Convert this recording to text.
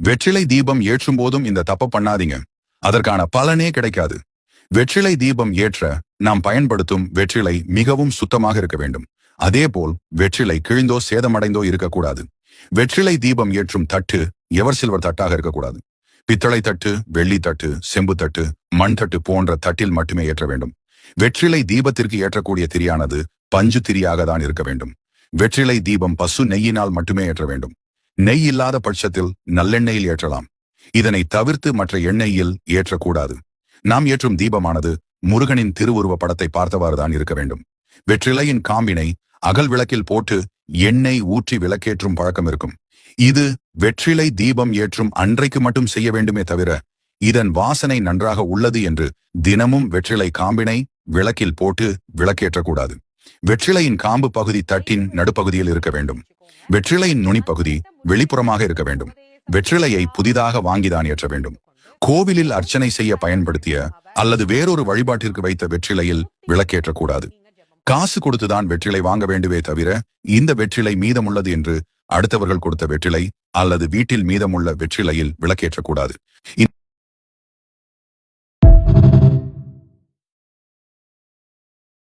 வெற்றிலை தீபம் ஏற்றும் போதும் இந்த தப்ப பண்ணாதீங்க. அதற்கான பலனே கிடைக்காது. வெற்றிலை தீபம் ஏற்ற நாம் பயன்படுத்தும் வெற்றிலை மிகவும் சுத்தமாக இருக்க வேண்டும். அதேபோல் வெற்றிலை கிழிந்தோ சேதமடைந்தோ இருக்கக்கூடாது. வெற்றிலை தீபம் ஏற்றும் தட்டு எவர் சில்வர் தட்டாக இருக்கக்கூடாது. பித்தளை தட்டு, வெள்ளி தட்டு, செம்பு தட்டு, மண் தட்டு போன்ற தட்டில் மட்டுமே ஏற்ற வேண்டும். வெற்றிலை தீபத்திற்கு ஏற்றக்கூடிய திரியானது பஞ்சு திரியாக தான் இருக்க வேண்டும். வெற்றிலை தீபம் பசு நெய்யினால் மட்டுமே ஏற்ற வேண்டும். நெய் இல்லாத பட்சத்தில் நல்லெண்ணெயில் ஏற்றலாம். இதனை தவிர்த்து மற்ற எண்ணெயில் ஏற்றக்கூடாது. நாம் ஏற்றும் தீபமானது முருகனின் திருவுருவ படத்தை பார்த்தவாறுதான் இருக்க வேண்டும். வெற்றிலையின் காம்பினை அகல் விளக்கில் போட்டு எண்ணெய் ஊற்றி விளக்கேற்றும் பழக்கம் இருக்கும். இது வெற்றிலை தீபம் ஏற்றும் அன்றைக்கு மட்டும் செய்ய வேண்டுமே தவிர, இதன் வாசனை நன்றாக உள்ளது என்று தினமும் வெற்றிலை காம்பினை விளக்கில் போட்டு விளக்கேற்றக்கூடாது. வெற்றிலையின் காம்பு பகுதி தட்டின் நடுப்பகுதியில் இருக்க வேண்டும். வெற்றிலையின் நுனிப்பகுதி வெளிப்புறமாக இருக்க வேண்டும். வெற்றிலையை புதிதாக வாங்கிதான் ஏற்ற வேண்டும். கோவிலில் அர்ச்சனை செய்ய பயன்படுத்திய அல்லது வேறொரு வழிபாட்டிற்கு வைத்த வெற்றிலையில் விளக்கேற்றக்கூடாது. காசு கொடுத்துதான் வெற்றிலை வாங்க வேண்டுமே தவிர, இந்த வெற்றிலை மீதமுள்ளது என்று அடுத்தவர்கள் கொடுத்த வெற்றிலை அல்லது வீட்டில் மீதமுள்ள வெற்றிலையில் விளக்கேற்றக்கூடாது.